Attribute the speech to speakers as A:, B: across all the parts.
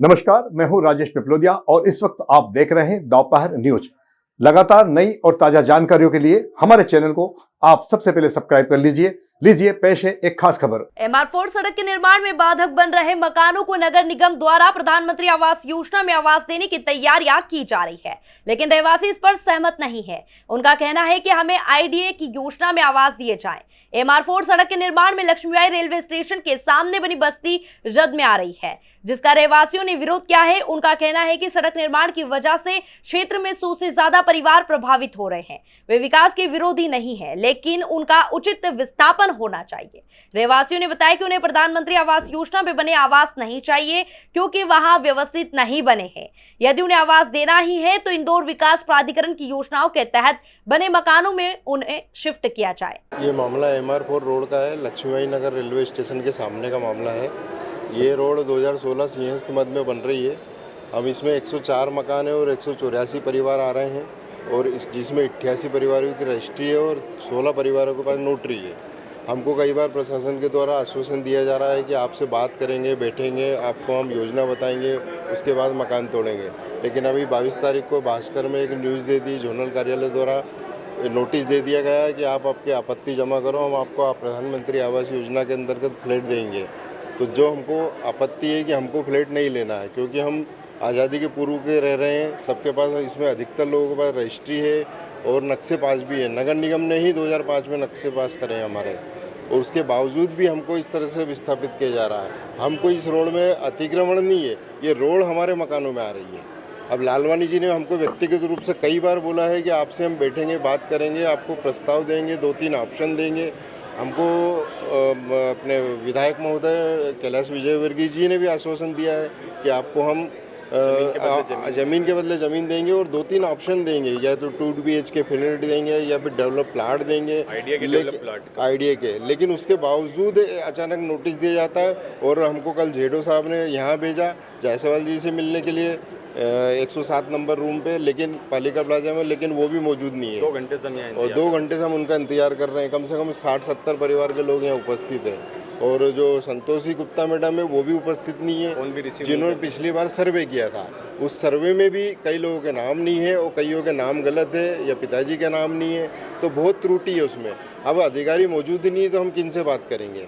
A: नमस्कार, मैं हूं राजेश पिपलोदिया और इस वक्त आप देख रहे हैं दोपहर न्यूज। लगातार नई और ताजा जानकारियों के लिए हमारे चैनल को आप सबसे पहले सब्सक्राइब कर लीजिए पेश है एक खास खबर।
B: MR4 सड़क के निर्माण में बाधक बन रहे मकानों को नगर निगम द्वारा प्रधानमंत्री आवास योजना में आवास देने की तैयारियां की जा रही है, लेकिन रहवासी इस पर सहमत नहीं है। उनका कहना है कि हमें IDA की योजना में आवास दिए जाएं। MR4 सड़क के निर्माण में लक्ष्मीबाई रेलवे स्टेशन के सामने बनी बस्ती जद में आ रही है, जिसका रहवासियों ने विरोध किया है। उनका कहना है कि सड़क निर्माण की वजह से क्षेत्र में 100 से ज्यादा परिवार प्रभावित हो रहे हैं। वे विकास के विरोधी नहीं है, लेकिन उनका उचित विस्थापन होना चाहिए। रहवासियों ने बताया कि उन्हें प्रधानमंत्री आवास योजना में बने आवास नहीं चाहिए, क्योंकि वहां व्यवस्थित नहीं बने हैं। यदि उन्हें आवास देना ही है तो इंदौर विकास प्राधिकरण की योजनाओं के तहत बने मकानों में उन्हें शिफ्ट किया जाए।
C: ये मामला MR4 रोड का है, लक्ष्मीबाई नगर रेलवे स्टेशन के सामने का मामला है। ये रोड 2016 सिंहस्थ मद में बन रही है। हम इसमें 104 मकान है और 184 परिवार आ रहे हैं, और जिसमें 88 परिवारों की रजिस्ट्री है और 16 परिवारों के पास नोटरी है। हमको कई बार प्रशासन के द्वारा आश्वासन दिया जा रहा है कि आपसे बात करेंगे, बैठेंगे, आपको हम योजना बताएंगे, उसके बाद मकान तोड़ेंगे। लेकिन अभी 22 तारीख को भास्कर में एक न्यूज़ दे दी, जोनल कार्यालय द्वारा नोटिस दे दिया गया है कि आप आपकी आपत्ति जमा करो, हम आपको प्रधानमंत्री आवास योजना के अंतर्गत फ्लैट देंगे। तो जो हमको आपत्ति है कि हमको फ्लैट नहीं लेना है, क्योंकि हम आज़ादी के पूर्व के रह रहे हैं, सबके पास इसमें अधिकतर लोगों के पास रजिस्ट्री है और नक्शे पास भी है। नगर निगम ने ही 2005 में नक्शे पास करे हमारे, और उसके बावजूद भी हमको इस तरह से विस्थापित किया जा रहा है। हमको इस रोड में अतिक्रमण नहीं है, ये रोड हमारे मकानों में आ रही है। अब लालवानी जी ने हमको व्यक्तिगत रूप से कई बार बोला है कि आपसे हम बैठेंगे, बात करेंगे, आपको प्रस्ताव देंगे, 2-3 ऑप्शन देंगे। हमको अपने विधायक महोदय कैलाश विजयवर्गीय जी ने भी आश्वासन दिया है कि आपको हम जमीन के बदले ज़मीन देंगे और 2-3 ऑप्शन देंगे, या तो 2 BHK फ्लैट देंगे या फिर डेवलप प्लाट देंगे, आइडिया के। लेकिन उसके बावजूद अचानक नोटिस दिया जाता है। और हमको कल जेडो साहब ने यहाँ भेजा जायसवाल जी से मिलने के लिए 107 नंबर रूम पे, लेकिन पालिका प्लाजा में, लेकिन वो भी मौजूद नहीं है।
D: 2 घंटे से हम यहाँ
C: और 2 घंटे से हम उनका इंतजार कर रहे हैं। कम से कम 60-70 परिवार के लोग यहाँ उपस्थित हैं, और जो संतोषी गुप्ता मैडम है वो भी उपस्थित नहीं है, जिन्होंने पिछली बार सर्वे किया था। उस सर्वे में भी कई लोगों के नाम नहीं है और कईयों के नाम गलत है या पिताजी का नाम नहीं है, तो बहुत त्रुटि है उसमें। अब अधिकारी मौजूद ही नहीं है तो हम किन से बात करेंगे?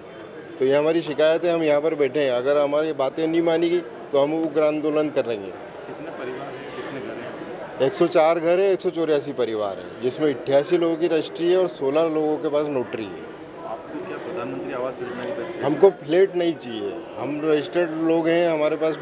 C: तो ये हमारी शिकायत है, हम यहाँ पर बैठे हैं। अगर हमारी बातें नहीं मानी गई तो हम उग्र आंदोलन करेंगे।
D: कितने परिवार हैं, कितने घर हैं?
C: 104 घर है, 184 परिवार है, जिसमें 88 लोगों की रजिस्ट्री है और 16 लोगों के पास नोटरी है।
D: आपको क्या प्रधानमंत्री आवास योजना की तरफ?
C: हमको फ्लैट नहीं चाहिए, हम रजिस्टर्ड लोग हैं, हमारे पास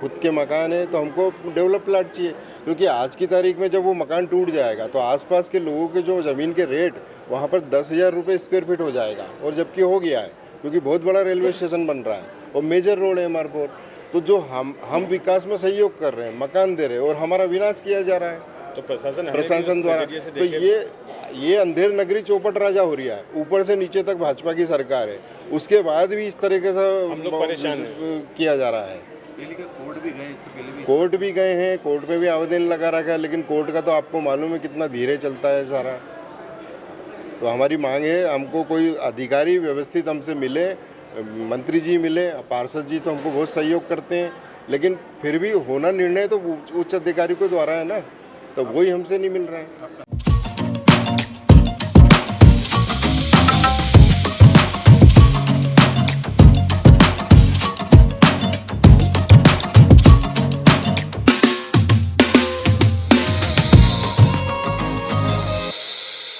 C: खुद के मकान है, तो हमको डेवलप प्लाट चाहिए। क्योंकि आज की तारीख में जब वो मकान टूट जाएगा तो आसपास के लोगों के जो ज़मीन के रेट वहाँ पर 10,000 रुपये स्क्वायर फीट हो जाएगा, और जबकि हो गया है, क्योंकि बहुत बड़ा रेलवे स्टेशन बन रहा है और मेजर रोड है MR4। तो जो हम विकास में सहयोग कर रहे हैं, मकान दे रहे हैं, और हमारा विनाश किया जा रहा है
D: तो
C: प्रशासन द्वारा। तो ये अंधेर नगरी चौपट राजा हो रही है, ऊपर से नीचे तक भाजपा की सरकार है, उसके बाद भी इस तरीके से
D: हम लोग परेशान
C: किया जा रहा है।
D: कोर्ट भी गए, इससे पहले भी
C: कोर्ट भी गए हैं, कोर्ट में भी आवेदन लगा रखा है, लेकिन कोर्ट का तो आपको मालूम है कितना धीरे चलता है सारा। तो हमारी मांग है, हमको कोई अधिकारी व्यवस्थित हमसे मिले, मंत्री जी मिले, पार्षद जी तो हमको बहुत सहयोग करते हैं, लेकिन फिर भी होना निर्णय तो उच्च अधिकारी को द्वारा है ना, तो वही हमसे नहीं मिल रहा है।